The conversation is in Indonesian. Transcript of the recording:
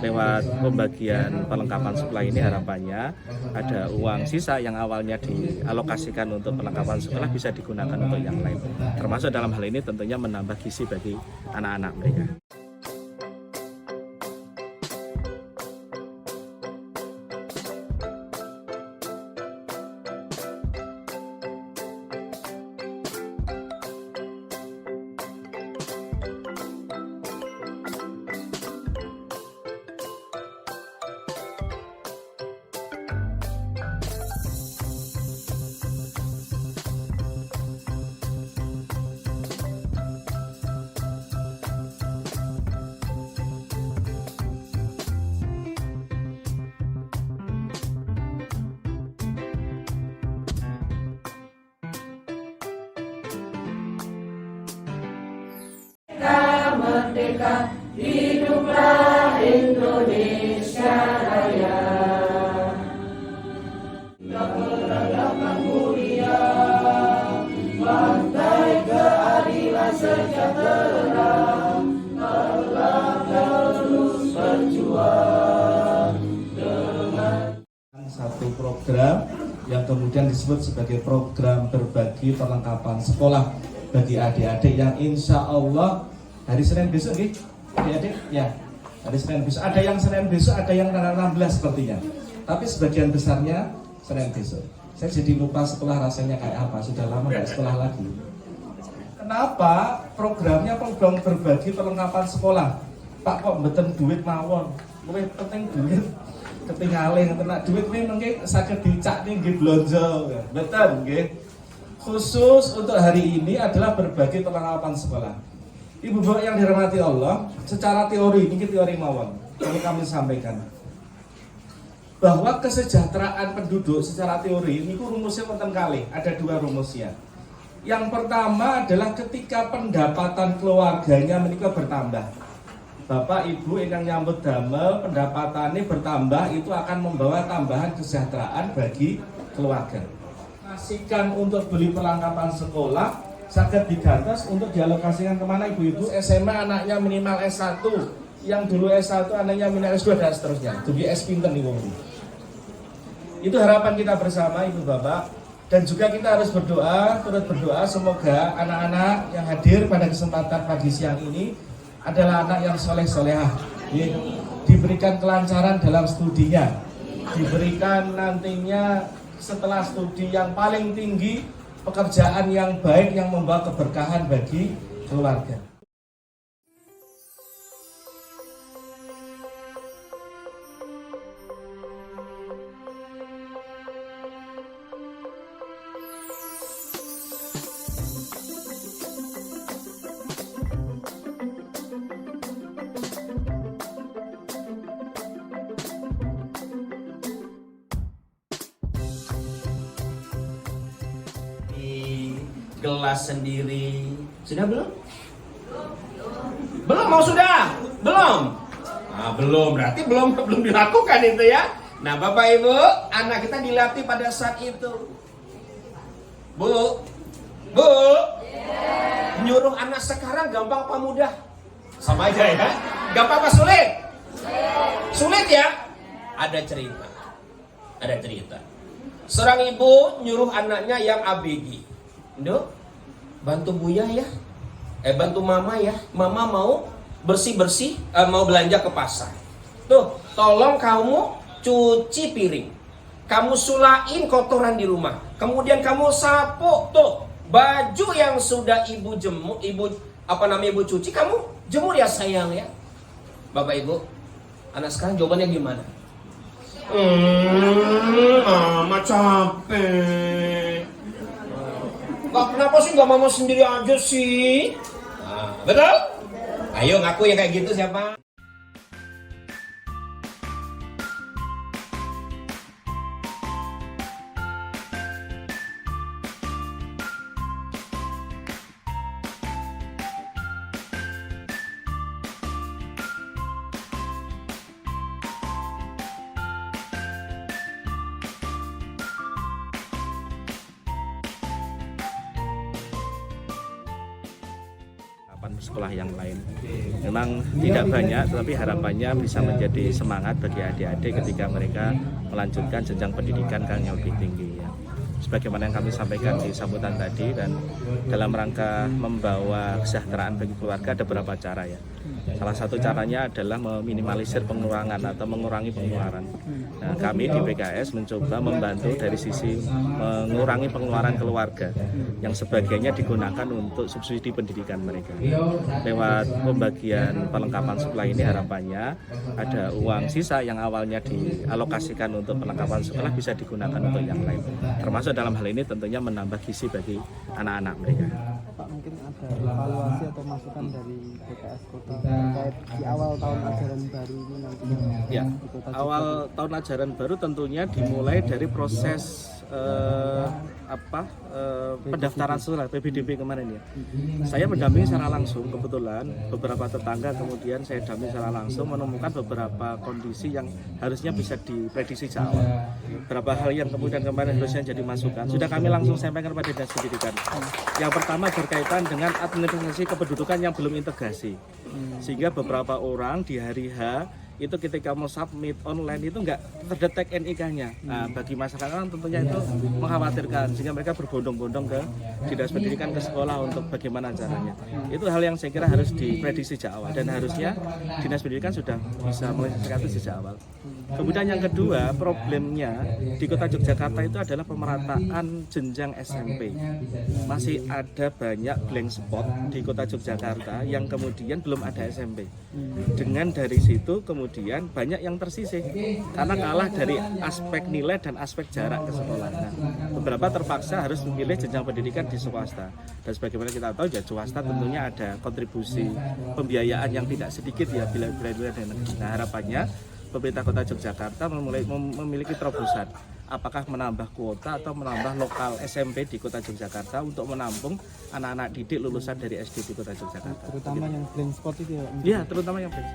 lewat pembagian perlengkapan sekolah ini harapannya ada uang sisa yang awalnya dialokasikan untuk perlengkapan sekolah bisa digunakan untuk yang lain. Termasuk dalam hal ini tentunya menambah gizi bagi anak-anak mereka. Merdeka, hiduplah Indonesia Raya. Kemerdekaan mulia, pantai keadilan sejahtera, telah terus berjuang dengan satu program yang kemudian disebut sebagai program berbagi perlengkapan sekolah bagi adik-adik yang insya Allah hari Senin besok, adik-adik ya, hari Senin besok. Ada yang Senin besok, ada yang tanggal 16 sepertinya. Tapi sebagian besarnya Senin besok. Saya jadi lupa sekolah rasanya kayak apa. Sudah lama nggak sekolah lagi. Kenapa programnya program berbagi perlengkapan sekolah? Pak kok mboten duit mawon. Luwih penting duit. Ketinggalan kena duit ini mungkin sakit dicak nih nggih blonjo. Betul nggih. Khusus untuk hari ini adalah berbagi perlengkapan sekolah. Ibu bapak yang dirahmati Allah, secara teori, ini teori mawon, ini kami sampaikan bahwa kesejahteraan penduduk secara teori ini rumusnya wonten kalih, ada dua rumusnya. Yang pertama adalah ketika pendapatan keluarganya menika bertambah. Bapak ibu yang nyambut damel pendapatannya bertambah, itu akan membawa tambahan kesejahteraan bagi keluarga. Kasihkan untuk beli perlengkapan sekolah, saged digantos untuk dialokasikan kemana ibu-ibu? SMA anaknya minimal S1, yang dulu S1 anaknya minimal S2 dan seterusnya. Dugi S pinten nih wong. Itu harapan kita bersama ibu bapak, dan juga kita harus berdoa, turut berdoa semoga anak-anak yang hadir pada kesempatan pagi siang ini adalah anak yang soleh-solehah, diberikan kelancaran dalam studinya, diberikan nantinya setelah studi yang paling tinggi pekerjaan yang baik yang membawa keberkahan bagi keluarga. Gelas sendiri. Sudah belum? Belum mau sudah? Belum? Nah, belum berarti belum dilakukan itu ya. Nah, Bapak Ibu, anak kita dilatih pada saat itu. Bu. Nyuruh anak sekarang gampang apa mudah? Sama aja ya. Gampang apa sulit? Sulit ya? Ada cerita. Seorang ibu nyuruh anaknya yang ABG. Dok, bantu Buya ya, bantu Mama ya. Mama mau bersih-bersih, mau belanja ke pasar. Tuh, tolong kamu cuci piring, kamu sulain kotoran di rumah, kemudian kamu sapu tuh baju yang sudah ibu cuci, kamu jemur ya sayang ya. Bapak Ibu, anak sekarang jawabannya gimana? Mama capek. Kenapa sih nggak mama sendiri aja sih? Nah, betul? Ayo ngaku yang kayak gitu siapa? perlengkapan sekolah yang lain. Memang tidak banyak, tetapi harapannya bisa menjadi semangat bagi adik-adik ketika mereka melanjutkan jenjang pendidikan yang lebih tinggi. Ya. Sebagaimana yang kami sampaikan di sambutan tadi, dan dalam rangka membawa kesejahteraan bagi keluarga ada beberapa cara ya. Salah satu caranya adalah meminimalisir pengeluaran atau mengurangi pengeluaran. Nah, kami di PKS mencoba membantu dari sisi mengurangi pengeluaran keluarga yang sebagiannya digunakan untuk subsidi pendidikan mereka. Lewat pembagian perlengkapan sekolah ini harapannya ada uang sisa yang awalnya dialokasikan untuk perlengkapan sekolah bisa digunakan untuk yang lain. Termasuk dalam hal ini tentunya menambah gizi bagi anak-anak mereka. Pak, mungkin ada evaluasi atau masukan dari BKS Kota terkait di awal tahun ajaran baru ini nanti Ya, di Kota Jogja. awal tahun ajaran baru tentunya dimulai dari proses pendaftaran sekolah PBDB kemarin ya. Saya mendampingi secara langsung, kebetulan beberapa tetangga kemudian saya dampingi secara langsung menemukan beberapa kondisi yang harusnya bisa diprediksi sejak awal. Beberapa hal yang kemudian kemarin harusnya jadi masukan sudah kami langsung sampaikan kepada Dinas Pendidikan. Yang pertama berkaitan dengan administrasi kependudukan yang belum integrasi, sehingga beberapa orang di hari H itu ketika mau submit online itu nggak terdetek NIK-nya. Nah, bagi masyarakat kan tentunya itu mengkhawatirkan, sehingga mereka berbondong-bondong ke Dinas Pendidikan, ke sekolah untuk bagaimana caranya. Itu hal yang saya kira harus diprediksi sejak awal, dan harusnya Dinas Pendidikan sudah bisa menyelesaikan itu sejak awal. Kemudian yang kedua, problemnya di Kota Yogyakarta itu adalah pemerataan jenjang SMP. Masih ada banyak blank spot di Kota Yogyakarta yang kemudian belum ada SMP. Dengan dari situ kemudian banyak yang tersisih karena kalah dari aspek nilai dan aspek jarak ke sekolah. Nah, beberapa terpaksa harus memilih jenjang pendidikan di swasta. Dan sebagaimana kita tahu ya, swasta tentunya ada kontribusi pembiayaan yang tidak sedikit ya bila dan negeri. Nah, harapannya pemerintah Kota Yogyakarta memiliki terobosan, apakah menambah kuota atau menambah lokal SMP di Kota Yogyakarta untuk menampung anak-anak didik lulusan dari SD di Kota Yogyakarta. Terutama yang blank spot itu ya. Iya, terutama yang blank.